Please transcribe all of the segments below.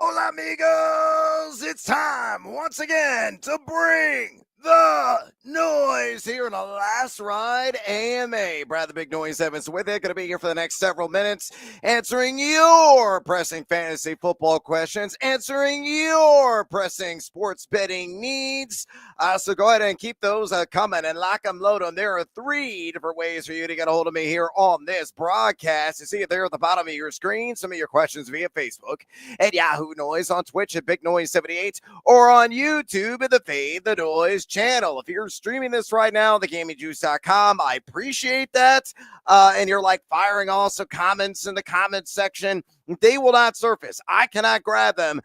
Hola, amigos! It's time once again to bring the noise here in the Last Ride AMA. Brad the Big Noise Evans with it. Going to be here for the next several minutes answering your pressing fantasy football questions, answering your pressing sports betting needs. So go ahead and keep those coming and lock them, load them. There are 3 different ways for you to get a hold of me here on this broadcast. You see it there at the bottom of your screen. Some of your questions via Facebook at Yahoo Noise, on Twitch at Big Noise 78, or on YouTube at the Fade the Noise channel. If you're streaming this right now, thegamingjuice.com, I appreciate that. And you're like firing off some comments in the comments section. They will not surface. I cannot grab them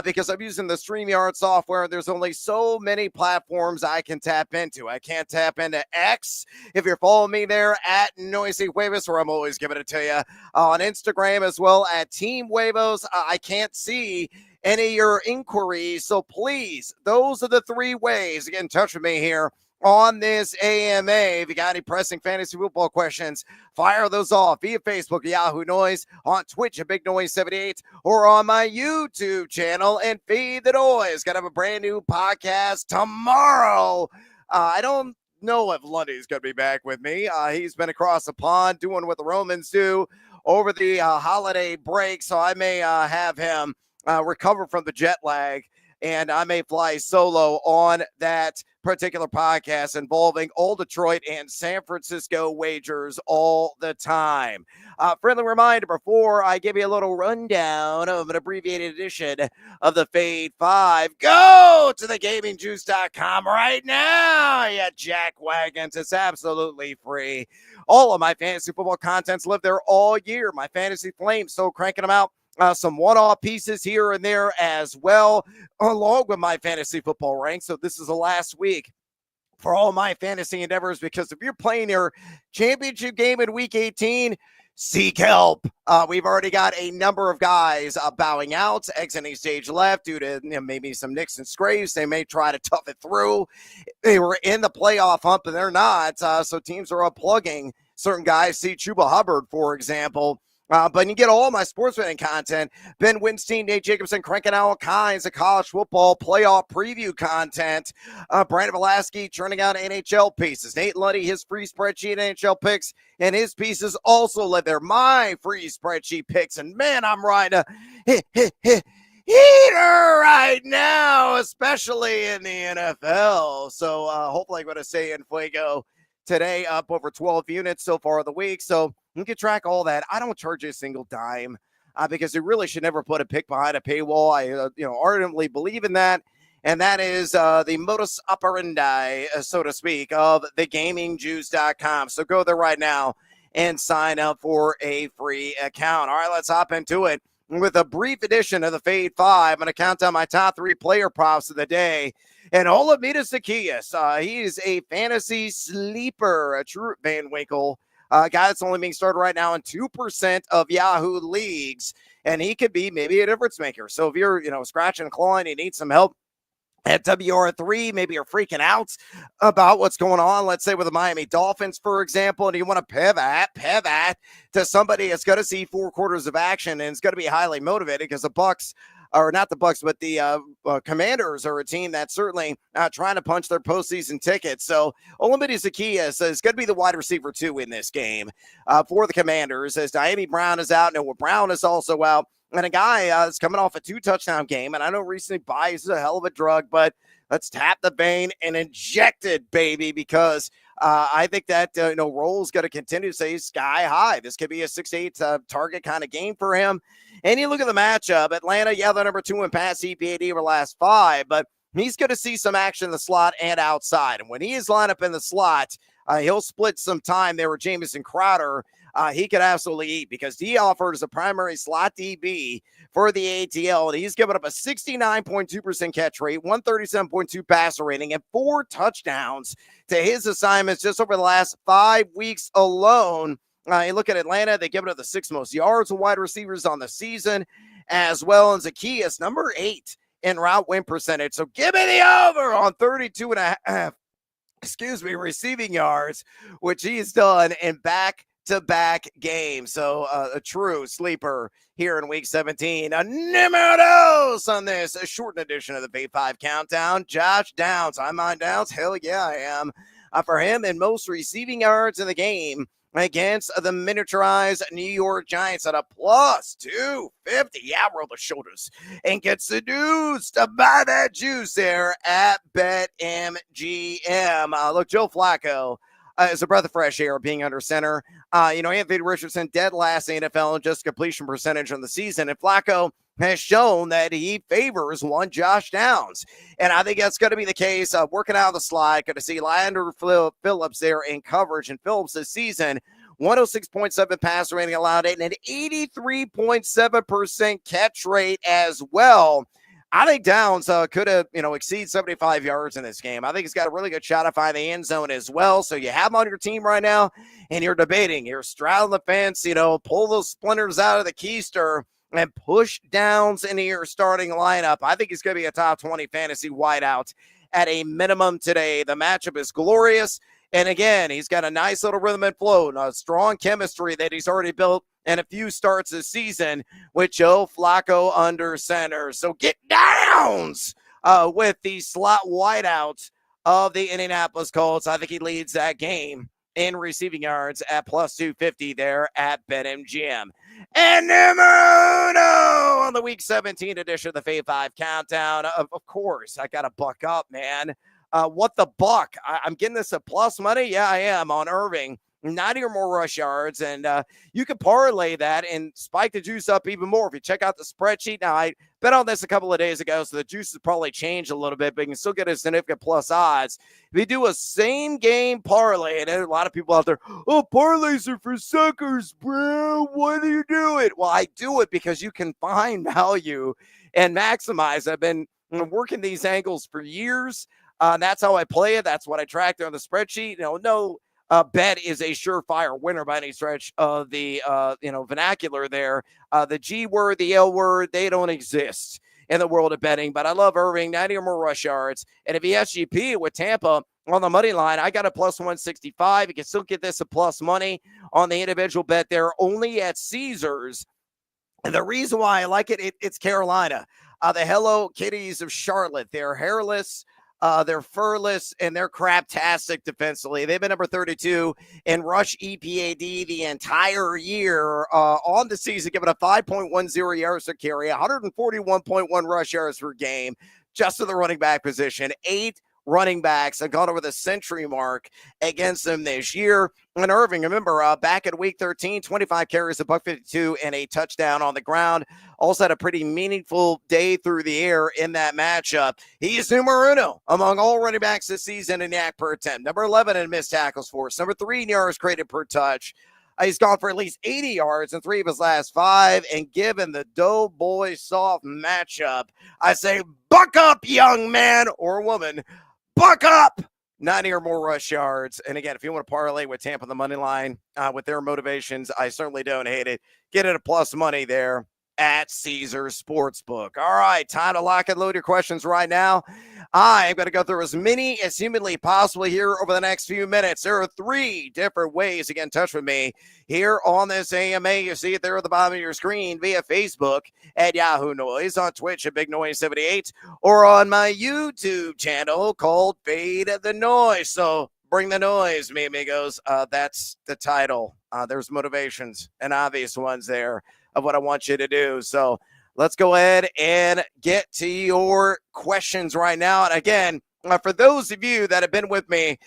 because I'm using the StreamYard software. There's only so many platforms I can tap into. I can't tap into X. If you're following me there at Noisy Huevos, where I'm always giving it to you, on Instagram as well at Team Huevos. I can't see any of your inquiries. So please, those are the 3 ways to get in touch with me here on this AMA. If you got any pressing fantasy football questions, fire those off via Facebook, Yahoo Noise, on Twitch at Big Noise 78, or on my YouTube channel and Feed the Noise. Gonna have a brand new podcast tomorrow. I don't know if Lundy's gonna be back with me. He's been across the pond doing what the Romans do over the holiday break, so I may have him recover from the jet lag, and I may fly solo on that particular podcast involving all Detroit and San Francisco wagers all the time. Friendly reminder before I give you a little rundown of an abbreviated edition of the Fade 5, go to thegamingjuice.com right now, you jackwagons. It's absolutely free. All of my fantasy football contents live there all year. My fantasy flames still cranking them out. Some one-off pieces here and there as well, along with my fantasy football ranks. So this is the last week for all my fantasy endeavors, because if you're playing your championship game in week 18, seek help. We've already got a number of guys bowing out, exiting stage left due to maybe some nicks and scrapes. They may try to tough it through. They were in the playoff hump, and they're not. So teams are unplugging certain guys. See Chuba Hubbard, for example. But you get all my sports betting content. Ben Winstein, Nate Jacobson, cranking out all kinds of college football playoff preview content. Brandon Velasquez churning out NHL pieces. Nate Lundy, his free spreadsheet NHL picks, and his pieces also live there. My free spreadsheet picks, and man, I'm riding a heater right now, especially in the NFL. So hopefully I'm going to stay in Fuego today, up over 12 units so far of the week. So you can track all that. I don't charge a single dime because you really should never put a pick behind a paywall. I ardently believe in that. And that is the modus operandi, so to speak, of thegamingjuice.com. So go there right now and sign up for a free account. All right, let's hop into it with a brief edition of the Fade 5. I'm going to count down my top 3 player props of the day. And Olamide Zaccheaus, he is a fantasy sleeper, a true Van Winkle guy that's only being started right now in 2% of Yahoo leagues, and he could be maybe a difference maker. So if you're, scratching and clawing, you need some help at WR3, maybe you're freaking out about what's going on, let's say with the Miami Dolphins, for example, and you want to pivot to somebody that's going to see 4 quarters of action and it's going to be highly motivated, because the Bucks, or not the Bucks, but the Commanders are a team that's certainly trying to punch their postseason tickets. So Olamide Zaccheaus is going to be the wide receiver 2 in this game for the Commanders, as Diami Brown is out. Noah Brown is also out. And a guy is coming off a 2-touchdown game. And I know recently bias is a hell of a drug, but let's tap the vein and inject it, baby, because I think that role is going to continue to stay sky high. This could be a 6-8 target kind of game for him. And you look at the matchup, Atlanta, they're number 2 in pass EPAD over the last 5, but he's going to see some action in the slot and outside. And when he is lined up in the slot, he'll split some time there with Jamison Crowder. He could absolutely eat, because he offers a primary slot DB for the ATL, and he's given up a 69.2% catch rate, 137.2 passer rating, and 4 touchdowns to his assignments just over the last 5 weeks alone. You look at Atlanta, they give it up the 6th most yards of wide receivers on the season as well. And Zaccheaus, number 8 in route win percentage. So give me the over on 32.5, receiving yards, which he's done in back back-to-back games. So a true sleeper here in Week 17. Números on this a shortened edition of the Big 5 Countdown. Josh Downs. I'm on Downs. Hell yeah, I am. For him and most receiving yards in the game against the miniaturized New York Giants at a plus 250. Yeah, roll the shoulders and get seduced to buy that juice there at BetMGM. Look, Joe Flacco is a breath of fresh air being under center. Anthony Richardson dead last in the NFL in just completion percentage on the season, and Flacco has shown that he favors one Josh Downs. And I think that's going to be the case. Working out on the slide, going to see Lander Phillips there in coverage. And Phillips this season, 106.7 passer rating allowed and an 83.7% catch rate as well. I think Downs could have, exceed 75 yards in this game. I think he's got a really good shot at finding the end zone as well. So you have him on your team right now, and you're debating. You're straddling the fence, pull those splinters out of the keister and push Downs into your starting lineup. I think he's going to be a top 20 fantasy wideout at a minimum today. The matchup is glorious. And again, he's got a nice little rhythm and flow, and a strong chemistry that he's already built in a few starts this season with Joe Flacco under center. So get Downs with the slot wideout of the Indianapolis Colts. I think he leads that game in receiving yards at plus 250 there at BetMGM. And numero uno on the Week 17 edition of the Fave 5 Countdown. Of course, I got to buck up, man. What the buck? I'm getting this at plus money? Yeah, I am on Irving. 90 or more rush yards, and you can parlay that and spike the juice up even more if you check out the spreadsheet. Now, I bet on this a couple of days ago, so the juice has probably changed a little bit, but you can still get a significant plus odds. If you do a same-game parlay, and there are a lot of people out there, oh, parlays are for suckers, bro. Why do you do it? Well, I do it because you can find value and maximize. I've been working these angles for years. That's how I play it. That's what I track there on the spreadsheet. No bet is a surefire winner by any stretch of the vernacular there. The G word, the L word, they don't exist in the world of betting. But I love Irving, 90 or more rush yards. And if he SGP with Tampa on the money line, I got a plus 165. You can still get this a plus money on the individual bet there, only at Caesars. And the reason why I like it's Carolina. The Hello Kitties of Charlotte. They're hairless. They're furless, and they're craptastic defensively. They've been number 32 in rush EPAD the entire year on the season, giving a 5.10 yards per carry, 141.1 rush yards per game, just to the running back position. 8 running backs have gone over the century mark against them this year. And Irving, remember, back in Week 13, 25 carries, $152, and a touchdown on the ground. Also had a pretty meaningful day through the air in that matchup. He is numero uno among all running backs this season in yak per attempt. Number 11 in missed tackles force. Number 3 in yards created per touch. He's gone for at least 80 yards in 3 of his last 5. And given the Doughboy soft matchup, I say, buck up, young man or woman. Buck up! 90 or more rush yards. And again, if you want to parlay with Tampa on the money line with their motivations, I certainly don't hate it. Get it a plus money there at Caesars Sportsbook. All right, time to lock and load your questions right now. I'm going to go through as many as humanly possible here over the next few minutes. There are 3 different ways to get in touch with me here on this AMA. You see it there at the bottom of your screen via Facebook at Yahoo Noise, on Twitch at Big Noise 78, or on my YouTube channel called Fade the Noise. So bring the noise, mi amigos. That's the title. There's motivations and obvious ones there of what I want you to do. So let's go ahead and get to your questions right now. And again, for those of you that have been with me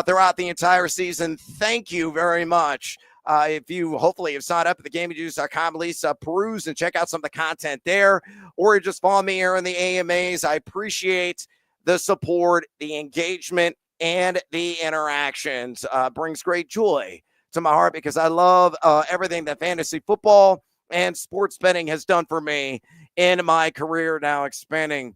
throughout the entire season, thank you very much. If you hopefully have signed up at thegamejuice.com, at least peruse and check out some of the content there, or you just follow me here in the AMAs. I appreciate the support, the engagement, and the interactions. Brings great joy to my heart because I love everything that fantasy football and sports betting has done for me in my career, now expanding,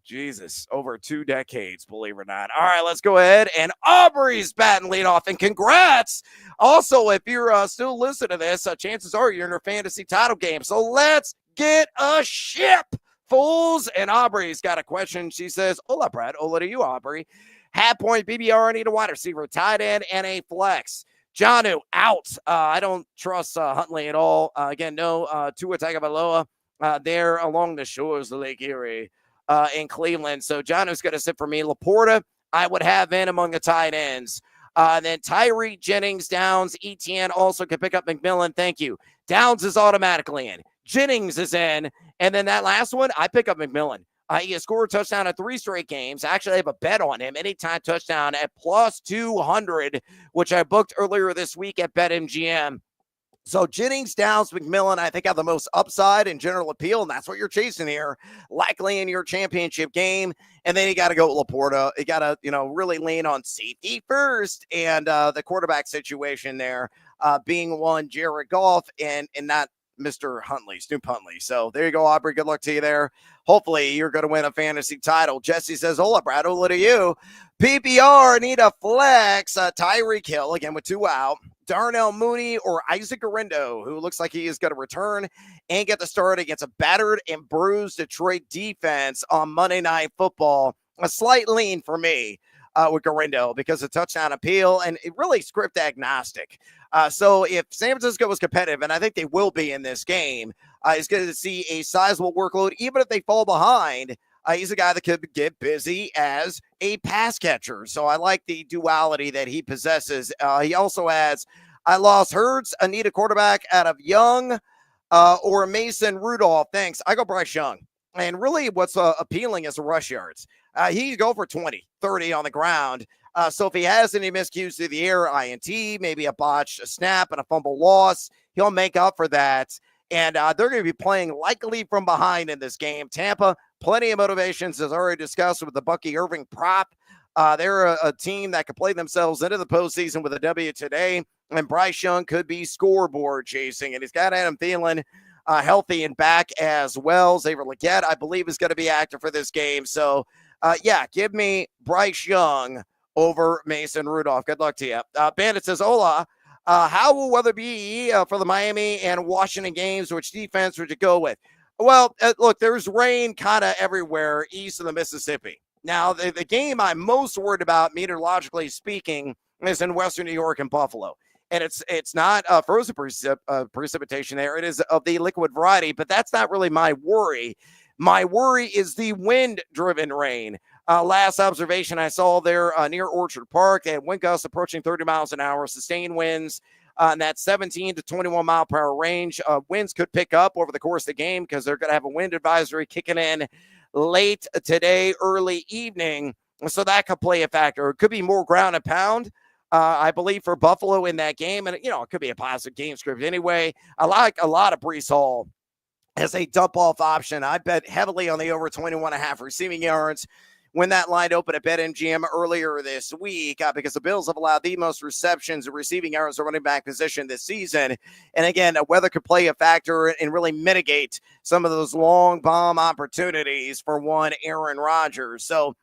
over 2 decades, believe it or not. All right, let's go ahead. And Aubrey's batting leadoff, and congrats. Also, if you're still listening to this, chances are you're in your fantasy title game. So let's get a ship, fools. And Aubrey's got a question. She says, hola, Brad. Hola to you, Aubrey. Half point BBR, I need a wide receiver, tight end, and a flex. Jonnu out. I don't trust Huntley at all. Again, no Tua Tagovailoa there along the shores of Lake Erie in Cleveland. So Jonnu's going to sit for me. Laporta, I would have in among the tight ends. Then Tyree, Jennings, Downs, Etienne also can pick up McMillan. Thank you. Downs is automatically in. Jennings is in. And then that last one, I pick up McMillan. He has scored a touchdown in 3 straight games. Actually, I have a bet on him. Anytime touchdown at plus 200, which I booked earlier this week at BetMGM. So Jennings, Downs, McMillan, I think have the most upside and general appeal, and that's what you're chasing here, likely in your championship game. And then you got to go with Laporta. You got to, really lean on safety first, and the quarterback situation there being one, Jared Goff, and not Mr. Huntley, Snoop Huntley. So there you go, Aubrey. Good luck to you there. Hopefully you're going to win a fantasy title. Jesse says, hola, Brad. Hola to you. PPR, need a flex. Tyreek Hill, again, with 2 out. Darnell Mooney or Isaac Orindo, who looks like he is going to return and get the start against a battered and bruised Detroit defense on Monday Night Football. A slight lean for me with Garindo because of touchdown appeal and it really script agnostic. So if San Francisco was competitive, and I think they will be in this game, he's going to see a sizable workload, even if they fall behind. He's a guy that could get busy as a pass catcher. So I like the duality that he possesses. He also has, I lost Hurts. I need a quarterback out of Young or Mason Rudolph. Thanks. I go Bryce Young. And really what's appealing is the rush yards. He can go for 20, 30 on the ground. So if he has any miscues through the air, INT, maybe a botched snap and a fumble loss, he'll make up for that. And they're going to be playing likely from behind in this game. Tampa, plenty of motivations, as already discussed with the Bucky Irving prop. They're a team that could play themselves into the postseason with a W today. And Bryce Young could be scoreboard chasing. And he's got Adam Thielen healthy and back as well. Xavier Legette, I believe, is going to be active for this game. So, give me Bryce Young over Mason Rudolph. Good luck to you. Bandit says, hola. How will weather be for the Miami and Washington games? Which defense would you go with? Well, look, there's rain kind of everywhere east of the Mississippi. Now, the game I'm most worried about, meteorologically speaking, is in Western New York and Buffalo. And it's not frozen precipitation there. It is of the liquid variety, but that's not really my worry. My worry is the wind-driven rain. Last observation I saw there near Orchard Park, they had wind gusts approaching 30 miles an hour, sustained winds in that 17 to 21 mile per hour range. Winds could pick up over the course of the game because they're going to have a wind advisory kicking in late today, early evening. So that could play a factor. It could be more ground and pound, I believe, for Buffalo in that game. And, it could be a positive game script anyway. I like a lot of Breece Hall as a dump-off option. I bet heavily on the over 21.5 receiving yards when that line opened at BetMGM earlier this week because the Bills have allowed the most receptions and receiving yards at running back position this season. And again, weather could play a factor and really mitigate some of those long bomb opportunities for one Aaron Rodgers. So,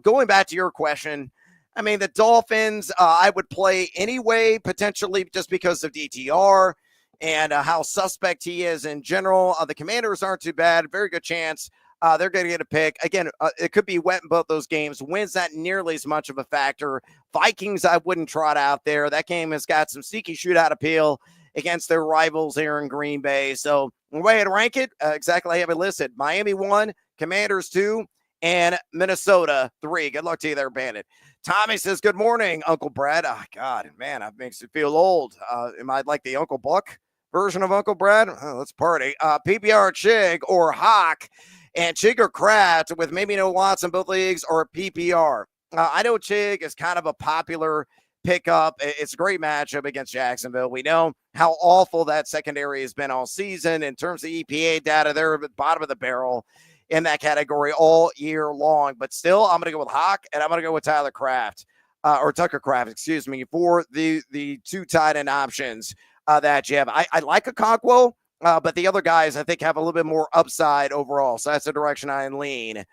going back to your question, I mean, the Dolphins, I would play anyway, potentially just because of DTR and how suspect he is in general. The Commanders aren't too bad. Very good chance they're going to get a pick. Again, it could be wet in both those games. Wind's not nearly as much of a factor. Vikings, I wouldn't trot out there. That game has got some sneaky shootout appeal against their rivals here in Green Bay. So the way I'd rank it, exactly I have it listed. Miami 1, Commanders 2, and Minnesota 3. Good luck to you there, Bandit. Tommy says, good morning, Uncle Brad. Oh, God, man, that makes me feel old. Am I like the Uncle Buck version of Uncle Brad? Oh, let's party. PPR Chig or Hawk. And Chig or Kraft with maybe no Watts in both leagues or PPR. I know Chig is kind of a popular pickup. It's a great matchup against Jacksonville. We know how awful that secondary has been all season. In terms of EPA data, they're at the bottom of the barrel in that category all year long. But still, I'm going to go with Hawk, and I'm going to go with Tyler Kraft, or Tucker Kraft, excuse me, for the 2 tight end options that you have. I like a Conquo. But the other guys, I think, have a little bit more upside overall. So that's the direction I lean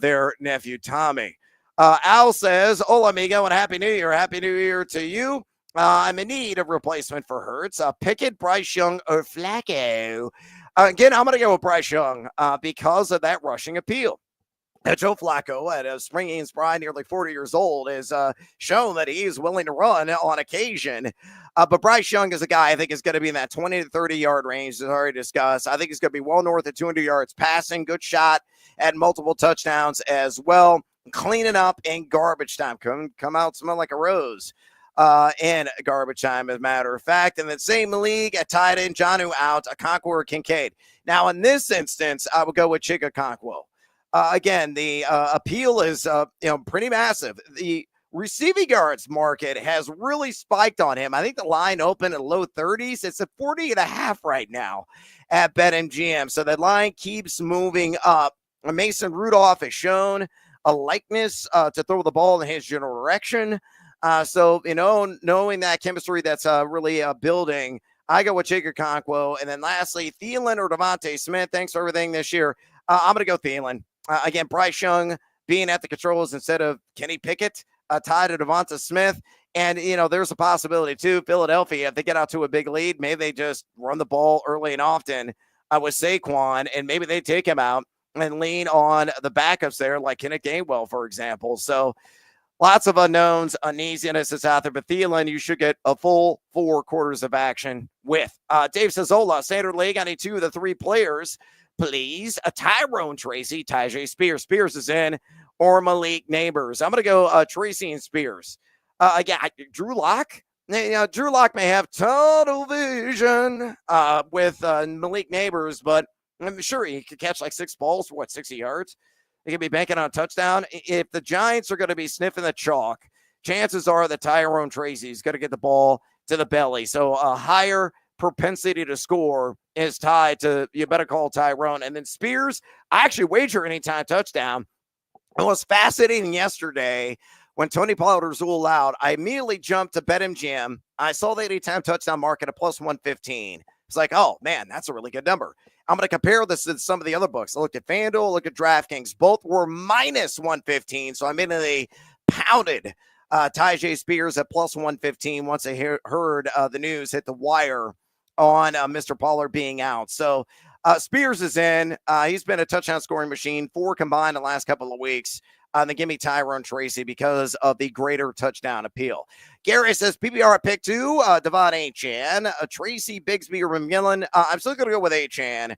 their nephew, Tommy. Al says, hola, amigo, and Happy New Year. Happy New Year to you. I'm in need of replacement for Hurts. Pickett, Bryce Young, or Flacco. Again, I'm going to go with Bryce Young because of that rushing appeal. Joe Flacco at spring games pride, nearly 40 years old, has shown that he is willing to run on occasion. But Bryce Young is a guy I think is going to be in that 20 to 30 yard range, as already discussed. I think he's going to be well north of 200 yards passing, good shot at multiple touchdowns as well. Cleaning up in garbage time. Come out smelling like a rose in garbage time, as a matter of fact. In the same league, at tight end, Jonnu out, a Conqueror Kincaid. Now, in this instance, I would go with Chika Conquo. Again, the appeal is pretty massive. The receiving yards market has really spiked on him. I think the line opened at low 30s. It's at 40.5 right now at BetMGM. So that line keeps moving up. Mason Rudolph has shown a likeness to throw the ball in his general direction. So, knowing that chemistry that's really building, I go with Chika Conquo. And then lastly, Thielen or Devontae Smith. Thanks for everything this year. I'm going to go Thielen. Again, Bryce Young being at the controls instead of Kenny Pickett, tied to Devonta Smith. And, there's a possibility, too, Philadelphia, if they get out to a big lead, maybe they just run the ball early and often with Saquon, and maybe they take him out and lean on the backups there, like Kenneth Gainwell, for example. So lots of unknowns, uneasiness is out there. But Thielen, you should get a full 4 quarters of action with. Dave Sazola, Standard League, I need 2 of the 3 players. Please, Tyrone Tracy, Tyjae Spears. Spears is in, or Malik Neighbors. I'm going to go Tracy and Spears. Again, Drew Lock. Drew Lock may have tunnel vision with Malik Neighbors, but I'm sure he could catch like 6 balls for 60 yards. He could be banking on a touchdown. If the Giants are going to be sniffing the chalk, chances are that Tyrone Tracy is going to get the ball to the belly. So a higher propensity to score is tied to, you better call Tyrone. And then Spears, I actually wager anytime touchdown. It was fascinating yesterday when Tony Pollard was ruled out. I immediately jumped to BetMGM. I saw the anytime touchdown market at plus 115. It's like, oh man, that's a really good number. I'm going to compare this to some of the other books. I looked at FanDuel, look at DraftKings. Both were minus 115. So I immediately pounded Tyjae Spears at plus 115 once I heard the news hit the wire on Mr. Pollard being out. So Spears is in. He's been a touchdown scoring machine, 4 combined the last couple of weeks. Then give me Tyrone Tracy because of the greater touchdown appeal. Gary says PPR at pick 2, Devon Achane, Tracy, Bigsby, or McMillan. I'm still going to go with Achane.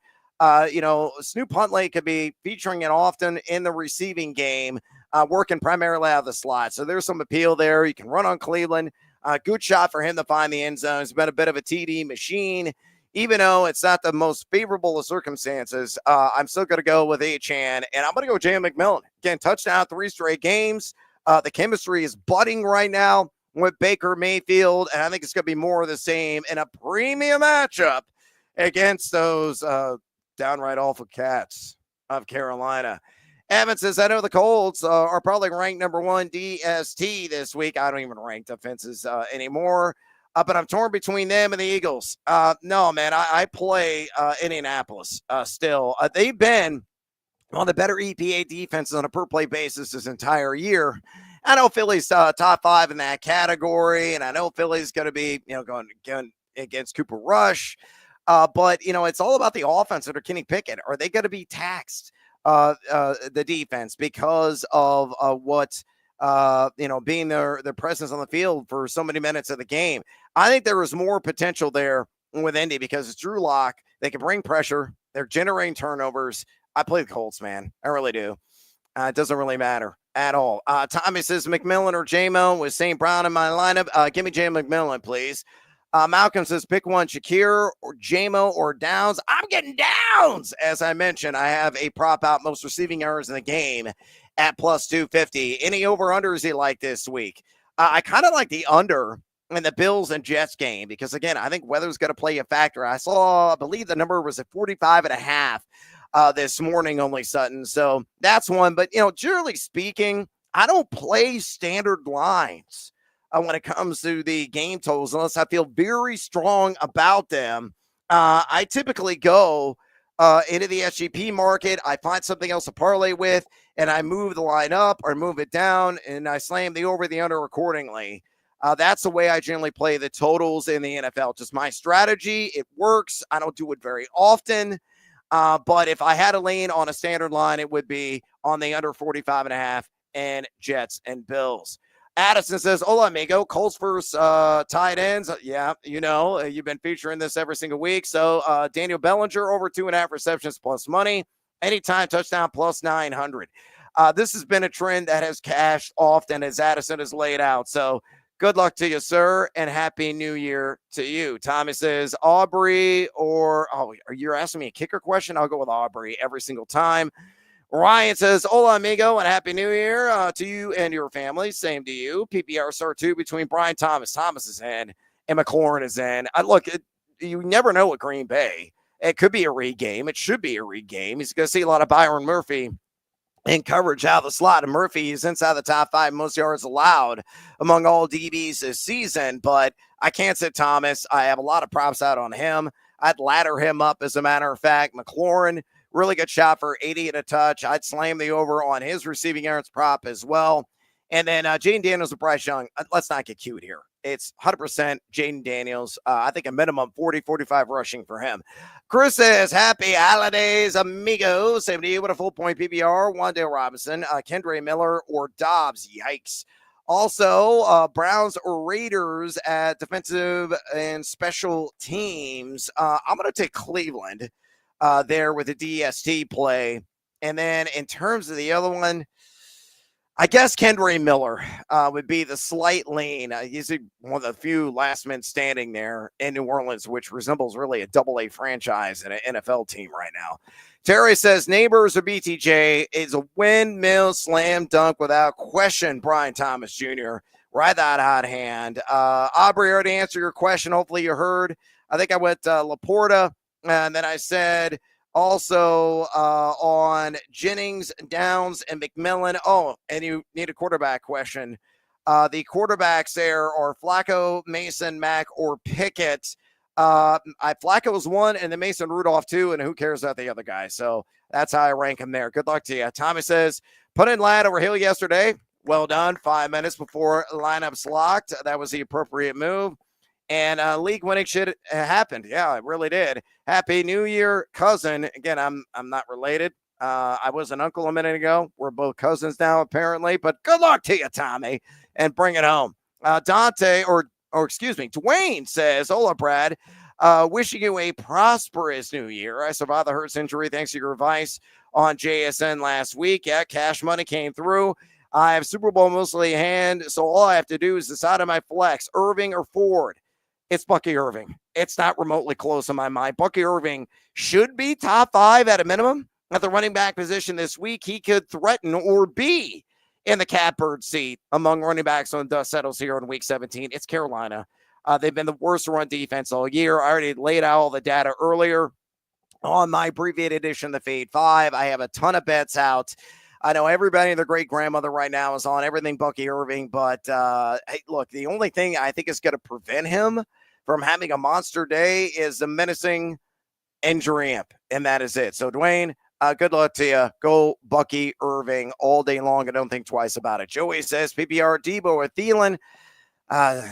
Snoop Huntley could be featuring it often in the receiving game, working primarily out of the slot. So there's some appeal there. You can run on Cleveland. Good shot for him to find the end zone. It's been a bit of a TD machine. Even though it's not the most favorable of circumstances, I'm still going to go with Achane, and I'm going to go Jay McMillan. Again, touchdown 3 straight games. The chemistry is budding right now with Baker Mayfield, and I think it's going to be more of the same in a premium matchup against those downright awful Cats of Carolina. Evan says, I know the Colts are probably ranked number 1 DST this week. I don't even rank defenses anymore. But I'm torn between them and the Eagles. No, man, I play Indianapolis still. They've been one of the better EPA defenses on a per-play basis this entire year. I know Philly's top 5 in that category, and I know Philly's going to be, going against Cooper Rush. But, it's all about the offense under Kenny Pickett. Are they going to be taxed, the defense, because of what being their presence on the field for so many minutes of the game? I think there is more potential there with Indy because it's Drew Lock. They can bring pressure. They're generating turnovers. I play the Colts, man. I really do. It doesn't really matter at all. Tommy says McMillan or J-Mo with St. Brown in my lineup. Give me Jay McMillan, please. Malcolm says pick one, Shakir or J-Mo or Downs. I'm getting Downs. As I mentioned, I have a prop out most receiving errors in the game at plus 250. Any over-unders you like this week? I kind of like the under in the Bills and Jets game because, again, I think weather's going to play a factor. I believe the number was at 45.5 this morning only, Sutton. So that's one. But, generally speaking, I don't play standard lines when it comes to the game totals unless I feel very strong about them. I typically go into the SGP market. I find something else to parlay with, and I move the line up or move it down, and I slam the over, the under accordingly. That's the way I generally play the totals in the NFL. Just my strategy. It works. I don't do it very often. But if I had to lean on a standard line, it would be on the under 45.5 and Jets and Bills. Addison says, hola, amigo. Colts versus tight ends. Yeah, you've been featuring this every single week. So Daniel Bellinger over 2.5 receptions plus money. Anytime touchdown plus 900. This has been a trend that has cashed often as Addison has laid out. So good luck to you, sir, and Happy New Year to you. Tommy says, Aubrey you're asking me a kicker question? I'll go with Aubrey every single time. Ryan says, hola, amigo, and Happy New Year to you and your family. Same to you. PPR start 2 between Brian Thomas. Thomas is in, and McLaurin is in. You never know with Green Bay. It could be a regame. It should be a regame. He's going to see a lot of Byron Murphy in coverage out of the slot. And Murphy is inside the top 5 most yards allowed among all DBs this season. But I can't sit Thomas. I have a lot of props out on him. I'd ladder him up, as a matter of fact. McLaurin, really good shot for 80 and a touch. I'd slam the over on his receiving yards prop as well. And then Jaden Daniels and Bryce Young. Let's not get cute here. It's 100% Jaden Daniels. I think a minimum 40, 45 rushing for him. Chris says, happy holidays, amigo. Same to you with a full point PPR. Wan'Dale Robinson, Kendre Miller, or Dobbs. Yikes. Also, Browns or Raiders at defensive and special teams. I'm going to take Cleveland there with the DST play. And then in terms of the other one, I guess Kendre Miller would be the slight lean. He's one of the few last men standing there in New Orleans, which resembles really a AA franchise and an NFL team right now. Terry says, Neighbors or BTJ is a windmill slam dunk without question. Brian Thomas Jr. Right that hot hand. Aubrey already answered your question. Hopefully you heard. I think I went Laporta, and then I said also on Jennings, Downs, and McMillan. Oh, and you need a quarterback question. The quarterbacks there are Flacco, Mason, Mack, or Pickett. Flacco was 1, and then Mason Rudolph 2, and who cares about the other guy? So that's how I rank him there. Good luck to you. Tommy says, put in Ladd over Hill yesterday. Well done. 5 minutes before lineups locked. That was the appropriate move. And league winning shit happened. Yeah, it really did. Happy New Year, cousin. Again, I'm not related. I was an uncle a minute ago. We're both cousins now, apparently. But good luck to you, Tommy, and bring it home. Dwayne says, hola, Brad. Wishing you a prosperous new year. I survived the Hurts injury thanks to your advice on JSN last week. Yeah, cash money came through. I have Super Bowl mostly in hand, so all I have to do is decide on my flex, Irving or Ford. It's Bucky Irving. It's not remotely close in my mind. Bucky Irving should be top 5 at a minimum at the running back position this week. He could threaten or be in the catbird seat among running backs when dust settles here in week 17. It's Carolina. They've been the worst run defense all year. I already laid out all the data earlier on my abbreviated edition of the Fade 5. I have a ton of bets out. I know everybody and their great grandmother right now is on everything Bucky Irving, but hey, look, the only thing I think is going to prevent him from having a monster day is the menacing injury amp, and that is it. So, Dwayne, good luck to you. Go Bucky Irving all day long and don't think twice about it. Joey says PPR Debo or Thielen.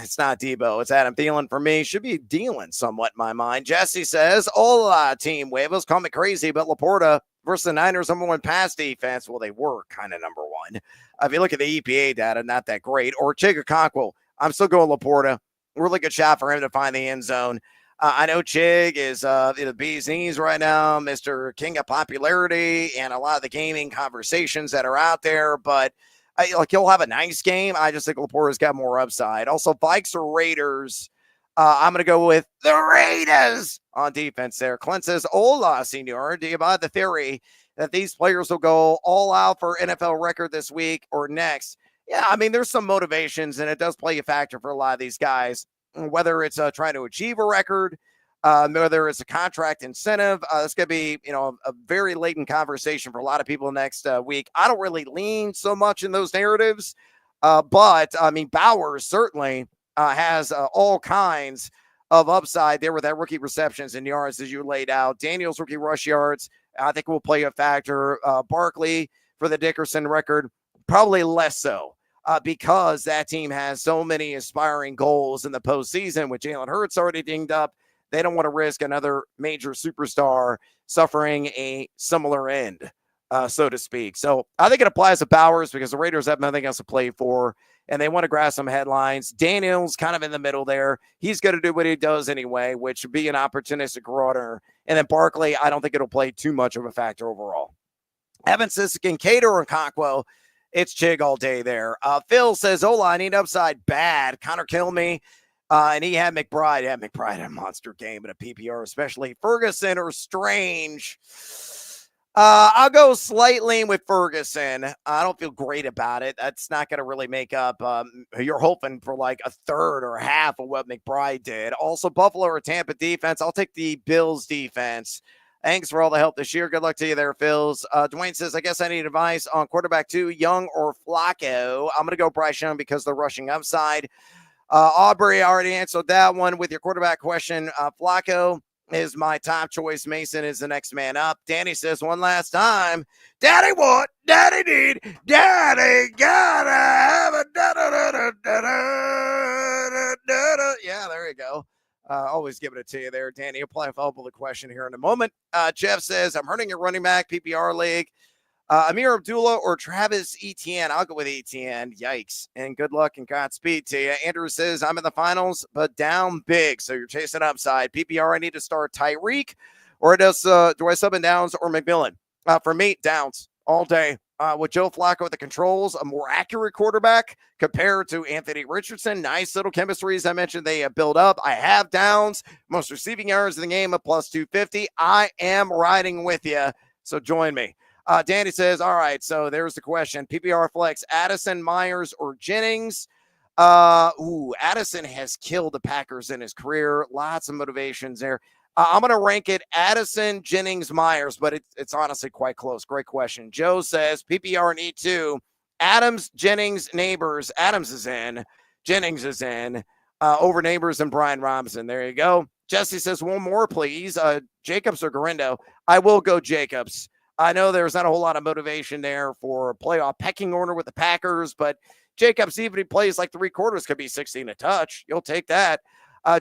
It's not Debo. It's Adam Thielen for me. Should be dealing somewhat in my mind. Jesse says, hola, Team Huevos. Call me crazy, but Laporta versus the Niners, number 1 pass defense. Well, they were kind of number 1. If you look at the EPA data, not that great. Or Chigakonkwo. I'm still going Laporta. Really good shot for him to find the end zone. I know Chig is the bee's knees right now, Mr. King of popularity, and a lot of the gaming conversations that are out there, but he'll have a nice game. I just think Laporta's got more upside. Also, Vikes or Raiders. I'm going to go with the Raiders on defense there. Clint says, hola, senor. Do you buy the theory that these players will go all out for NFL record this week or next? Yeah, I mean, there's some motivations, and it does play a factor for a lot of these guys, whether it's trying to achieve a record, whether it's a contract incentive. It's going to be, a very latent conversation for a lot of people next week. I don't really lean so much in those narratives, but, I mean, Bowers certainly has all kinds of upside there with that rookie receptions and yards as you laid out. Daniels rookie rush yards, I think will play a factor. Barkley for the Dickerson record, probably less so. Because that team has so many aspiring goals in the postseason, with Jalen Hurts already dinged up. they don't want to risk another major superstar suffering a similar end, so to speak. So I think it applies to Bowers because the Raiders have nothing else to play for, and they want to grab some headlines. Daniels kind of in the middle there. He's going to do what he does anyway, which would be an opportunistic runner. And then Barkley, I don't think it'll play too much of a factor overall. Evan says Kincaid or Okonkwo. It's Chig all day there. Phil says, Ola, I need upside bad. Connor killed me. And he had McBride. Yeah, McBride had a monster game in a PPR, especially Ferguson or Strange. I'll go slightly with Ferguson. I don't feel great about it. That's not going to really make up. You're hoping for like a third or half of what McBride did. Also, Buffalo or Tampa defense. I'll take the Bills defense. Thanks for all the help this year. Good luck to you there, Phils. Dwayne says, I guess I need advice on quarterback 2, Young or Flacco. I'm going to go Bryce Young because they're rushing upside. Aubrey already answered that one with your quarterback question. Flacco is my top choice. Mason is the next man up. Danny says one last time. Daddy what? Daddy need. Daddy gotta have a da-da-da-da-da-da-da-da. Yeah, there you go. Always giving it to you there, Danny. You'll probably follow the question here in a moment. Jeff says, I'm hurting your running back, PPR league. Amir Abdullah or Travis Etienne. I'll go with Etienne. Yikes. And good luck and Godspeed to you. Andrew says, I'm in the finals, but down big. So you're chasing upside. PPR, I need to start Tyreek, or do I sub in Downs or McMillan? For me, Downs all day. With Joe Flacco with the controls, a more accurate quarterback compared to Anthony Richardson. Nice little chemistry, as I mentioned, they build up. I have Downs, most receiving yards in the game at plus 250. I am riding with you, so join me. Danny says, all right, so there's the question. PPR flex, Addison, Myers, or Jennings? Addison has killed the Packers in his career. Lots of motivations there. I'm going to rank it Addison, Jennings, Myers, but it's honestly quite close. Great question. Joe says PPR need 2. Adams, Jennings, Neighbors. Adams is in. Jennings is in. Over Neighbors and Brian Robinson. There you go. Jesse says one more, please. Jacobs or Garindo? I will go Jacobs. I know there's not a whole lot of motivation there for a playoff pecking order with the Packers, but Jacobs, even if he plays like 3 quarters, could be 16 a touch. You'll take that.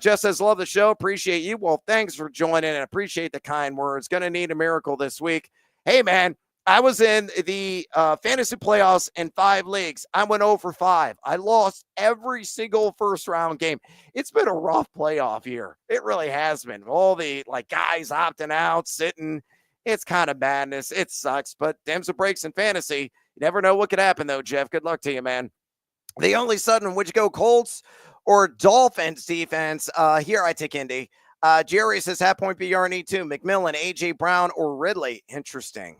Jeff says, love the show. Appreciate you. Well, thanks for joining and appreciate the kind words. Going to need a miracle this week. Hey, man, I was in the fantasy playoffs in 5 leagues. I went 0 for 5. I lost every single first-round game. It's been a rough playoff year. It really has been. All the guys opting out, sitting. It's kind of madness. It sucks, but damn some breaks in fantasy. You never know what could happen, though, Jeff. Good luck to you, man. The only sudden, would you go Colts or Dolphins defense? Here I take Indy. Jerry says half point BR need 2. McMillan, A.J. Brown, or Ridley. Interesting.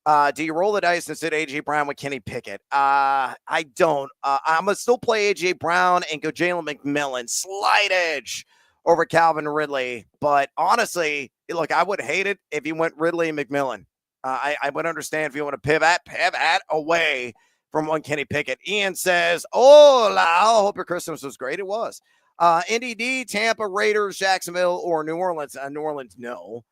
Do you roll the dice and sit A.J. Brown with Kenny Pickett? I don't. I'm going to still play A.J. Brown and go Jalen McMillan. Slight edge over Calvin Ridley. But honestly, look, I would hate it if you went Ridley and McMillan. I would understand if you want to pivot away from one Kenny Pickett. Ian says, hola, I hope your Christmas was great. It was. Indy D, Tampa, Raiders, Jacksonville, or New Orleans. New Orleans, no.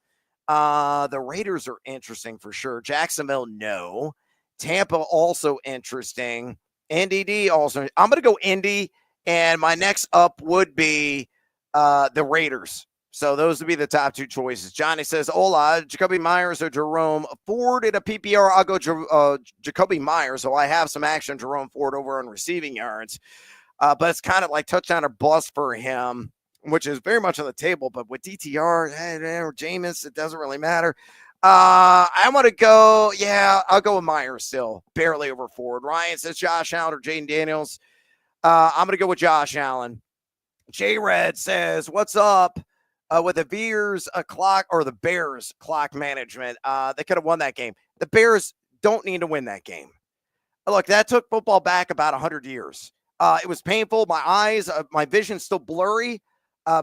The Raiders are interesting for sure. Jacksonville, no. Tampa, also interesting. Indy D, also. I'm going to go Indy, and my next up would be the Raiders. So those would be the top 2 choices. Johnny says, hola, Jacoby Myers or Jerome Ford in a PPR. I'll go Jacoby Myers. So I have some action, Jerome Ford over on receiving yards. But it's kind of like touchdown or bust for him, which is very much on the table. But with DTR or Jameis, it doesn't really matter. I want to go, I'll go with Myers still. Barely over Ford. Ryan says Josh Allen or Jaden Daniels. I'm going to go with Josh Allen. J-Red says, what's up? With the Bears clock or the Bears clock management, they could have won that game. The Bears don't need to win that game. Look, that took football back about 100 years. It was painful. My eyes, my vision's still blurry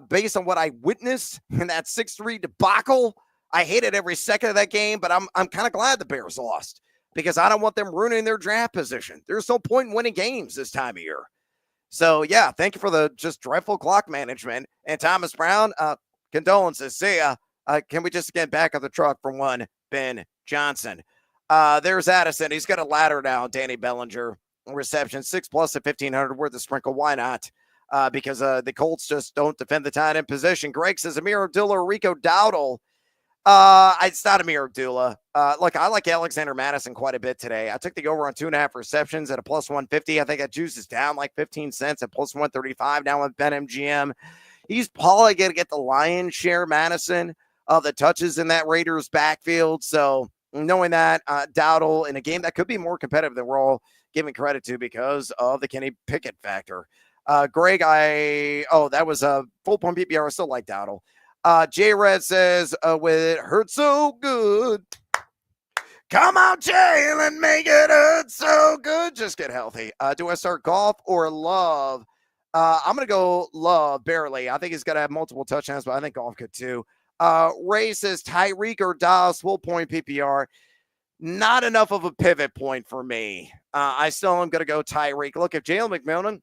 based on what I witnessed in that 6-3 debacle. I hated every second of that game, but I'm kind of glad the Bears lost because I don't want them ruining their draft position. There's no point in winning games this time of year. So, thank you for the just dreadful clock management. And Thomas Brown, condolences. See ya. Can we just get back on the truck for one? Ben Johnson. There's Addison. He's got a ladder now. Danny Bellinger. Reception 6+ at 1,500. Worth a sprinkle. Why not? because the Colts just don't defend the tight end position. Greg says Amir Abdullah or Rico Dowdle. It's not Amir Abdullah. Look, I like Alexander Madison quite a bit today. I took the over on 2.5 receptions at a plus 150. I think that juice is down like 15 cents at plus 135 now with BetMGM. He's probably going to get the lion's share, Madison, of the touches in that Raiders backfield. So knowing that, Dowdle in a game that could be more competitive than we're all giving credit to because of the Kenny Pickett factor. Greg, that was a full point PPR. I still like Dowdle. J Red says, with it hurt so good. Come on, Jalen, make it hurt so good. Just get healthy. Do I start Goff or Love? I'm going to go Love, barely. I think he's going to have multiple touchdowns, but I think Goff could too. Ray says Tyreek or Dobbs, full point PPR. Not enough of a pivot point for me. I still am going to go Tyreek. Look, if Jalen McMillan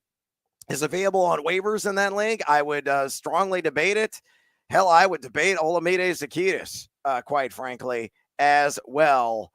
is available on waivers in that league, I would strongly debate it. Hell, I would debate Olamide Zaccheaus, quite frankly, as well,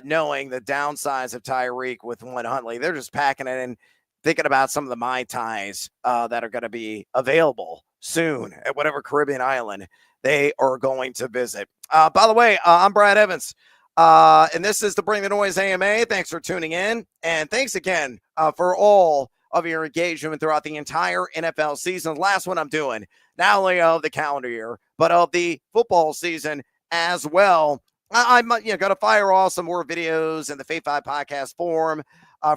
knowing the downsides of Tyreek with Glenn Huntley. They're just packing it in, thinking about some of the Mai Tais that are going to be available soon at whatever Caribbean island they are going to visit. By the way, I'm Brad Evans, and this is the Bring the Noise AMA. Thanks for tuning in, and thanks again for all of your engagement throughout the entire NFL season. Last one I'm doing, not only of the calendar year, but of the football season as well. I'm going to fire off some more videos in the Fate 5 podcast form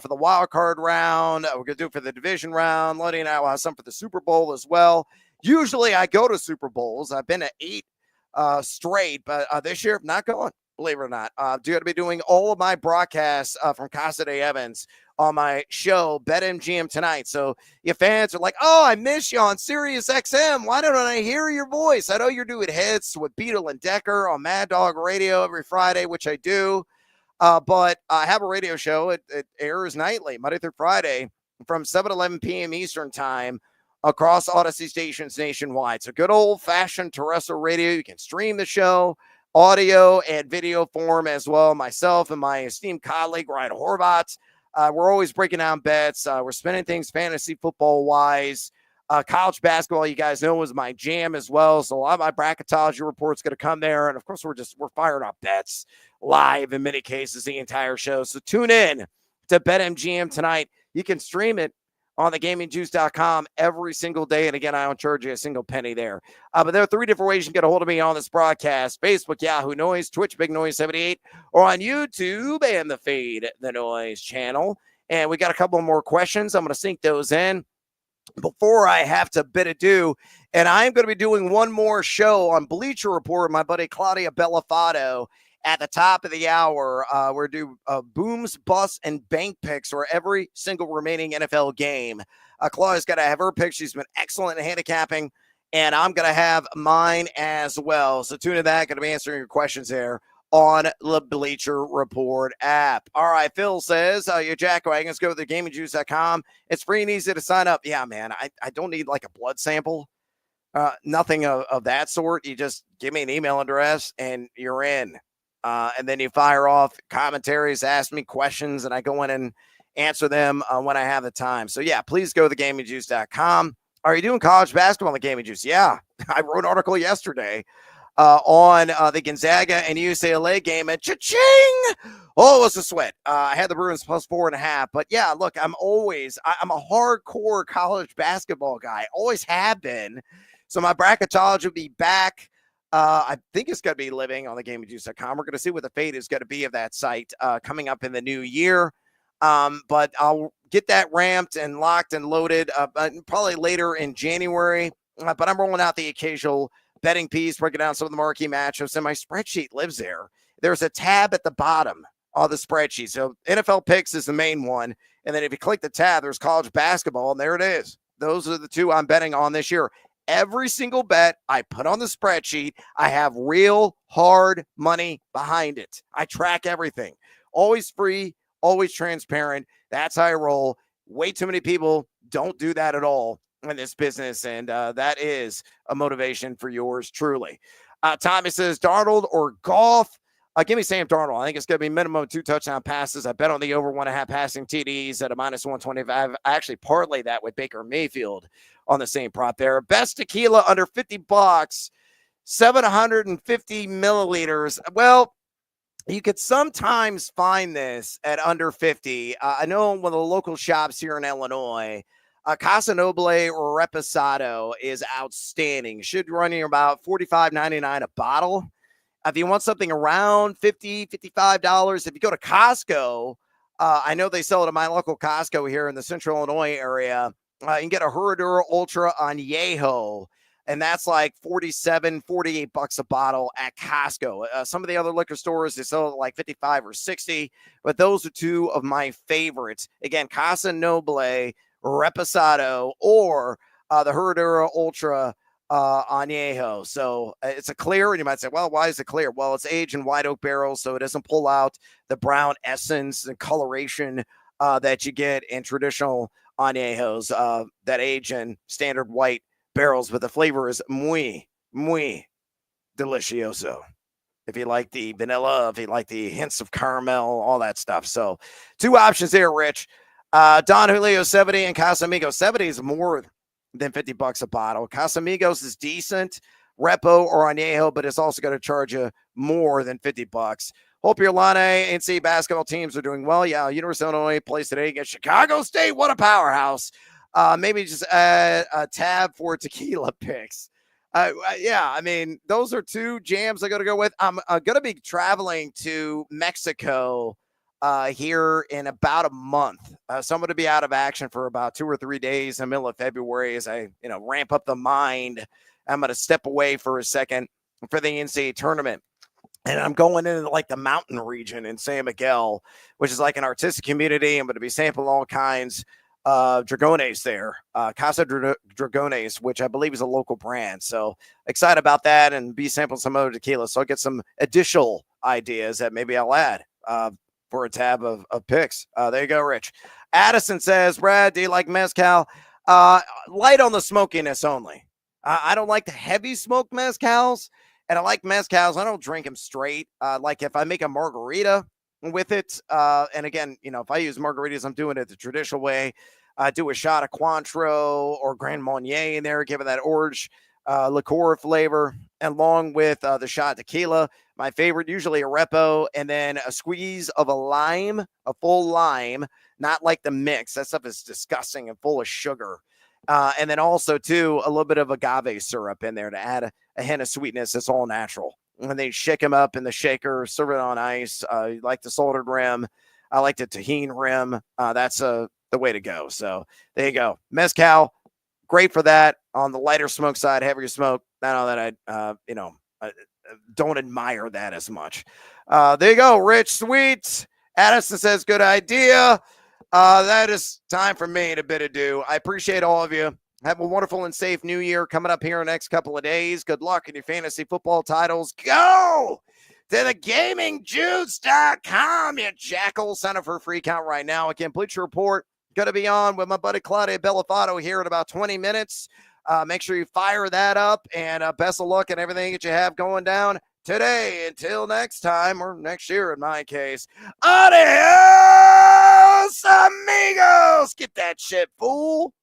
for the wild card round. We're going to do it for the division round. Letting you know I'll have some for the Super Bowl as well. Usually I go to Super Bowls. I've been to 8 straight, but this year, not going. Believe it or not, I'm going to be doing all of my broadcasts from Casa de Evans on my show, BetMGM tonight. So your fans are like, oh, I miss you on Sirius XM. Why don't I hear your voice? I know you're doing hits with Beetle and Decker on Mad Dog Radio every Friday, which I do. But I have a radio show. It airs nightly, Monday through Friday, from 7 to 11 p.m. Eastern time across Odyssey stations nationwide. So good old-fashioned terrestrial radio. You can stream the show, audio and video form as well. Myself and my esteemed colleague, Ryan Horvath. We're always breaking down bets. We're spinning things fantasy football-wise. College basketball, you guys know, is my jam as well. So a lot of my bracketology reports going to come there. And, of course, we're firing up bets live in many cases the entire show. So tune in to BetMGM tonight. You can stream it on thegamingjuice.com every single day. And again, I don't charge you a single penny there. But there are 3 different ways you can get a hold of me on this broadcast: Facebook, Yahoo Noise, Twitch, Big Noise 78, or on YouTube and the Fade the Noise channel. And we got a couple more questions. I'm going to sink those in before I have to bid adieu. And I'm going to be doing one more show on Bleacher Report with my buddy Claudia Bellafato at the top of the hour. We're do booms, busts, and bank picks for every single remaining NFL game. Claudia's got to have her picks. She's been excellent in handicapping, and I'm going to have mine as well. So tune in to that. Going to be answering your questions there on the Bleacher Report app. All right, Phil says, your jackwagons, go to thegamingjuice.com. It's free and easy to sign up. Yeah, man, I don't need like a blood sample. Nothing of that sort. You just give me an email address and you're in. And then you fire off commentaries, ask me questions, and I go in and answer them when I have the time. So, yeah, please go to thegamingjuice.com. Are you doing college basketball on the Gaming Juice? Yeah, I wrote an article yesterday on the Gonzaga and UCLA game, and cha-ching! Oh, it was a sweat. I had the Bruins plus 4.5. But, yeah, look, I'm a hardcore college basketball guy. Always have been. So my bracketology will be back. I think it's going to be living on the GamingJuice.com. We're going to see what the fate is going to be of that site coming up in the new year. But I'll get that ramped and locked and loaded probably later in January. But I'm rolling out the occasional betting piece, breaking down some of the marquee matchups, and my spreadsheet lives there. There's a tab at the bottom of the spreadsheet. So NFL picks is the main one. And then if you click the tab, there's college basketball, and there it is. Those are the 2 I'm betting on this year. Every single bet I put on the spreadsheet, I have real hard money behind it. I track everything. Always free, always transparent. That's how I roll. Way too many people don't do that at all in this business, and that is a motivation for yours truly. Tommy says, Darnold or Goff? Give me Sam Darnold. I think it's going to be minimum 2 touchdown passes. I bet on the over 1.5 passing TDs at a minus 125. I actually parlay that with Baker Mayfield on the same prop there. Best tequila under $50, 750 milliliters. Well, you could sometimes find this at under 50. I know one of the local shops here in Illinois, Casa Noble or Reposado is outstanding. Should run you about $45.99 a bottle. If you want something around $50, $55, if you go to Costco, I know they sell it at my local Costco here in the central Illinois area. You can get a Herradura Ultra Añejo, and that's like $47, $48 a bottle at Costco. Some of the other liquor stores, they sell it like 55 or 60, but those are two of my favorites. Again, Casa Noble, Reposado, or the Herradura Ultra Añejo. So it's a clear, and you might say, well, why is it clear? Well, it's aged in white oak barrels, so it doesn't pull out the brown essence and coloration that you get in traditional añejos that age in standard white barrels, but the flavor is muy delicioso. If you like the vanilla, if you like the hints of caramel, all that stuff. So 2 options there, Rich. Don Julio 70 and Casamigos. 70 is more than $50 a bottle. Casamigos is decent, Repo or Añejo, but it's also going to charge you more than $50. Hope your Illini NC basketball teams are doing well. Yeah, University of Illinois plays today against Chicago State. What a powerhouse. Maybe just add a tab for tequila picks. Yeah, I mean, those are 2 jams I'm going to go with. I'm going to be traveling to Mexico here in about a month. So I'm going to be out of action for about 2 or 3 days in the middle of February as I, ramp up the mind. I'm going to step away for a second for the NCAA tournament. And I'm going into like the mountain region in San Miguel, which is like an artistic community. I'm going to be sampling all kinds of Dragones there, Casa Dragones, which I believe is a local brand. So excited about that, and be sampling some other tequila. So I'll get some additional ideas that maybe I'll add for a tab of picks. There you go, Rich. Addison says, Brad, do you like mezcal? Light on the smokiness only. I don't like the heavy smoked mezcals. And I like mezcals. I don't drink them straight. Like if I make a margarita with it, and again, if I use margaritas, I'm doing it the traditional way. I do a shot of Cointreau or Grand Marnier in there, giving that orange liqueur flavor, along with the shot tequila. My favorite, usually a Repo, and then a squeeze of a lime, a full lime, not like the mix. That stuff is disgusting and full of sugar. And then also, too, a little bit of agave syrup in there to add a hint of sweetness. It's all natural. And they shake them up in the shaker, serve it on ice. You like the salted rim. I like the tahini rim. That's the way to go. So there you go. Mezcal, great for that. On the lighter smoke side, heavier smoke. I know that I don't admire that as much. There you go, Rich. Sweet. Addison says, good idea. That is time for me to bid adieu. I appreciate all of you. Have a wonderful and safe new year coming up here in the next couple of days. Good luck in your fantasy football titles. Go to thegamingjuice.com, you jackal. Sign up for a free account right now. Again, Bleacher Report going to be on with my buddy Claudia Bellafato here in about 20 minutes. Make sure you fire that up, and best of luck and everything that you have going down today. Until next time, or next year in my case. Adios, amigos. Get that shit, fool.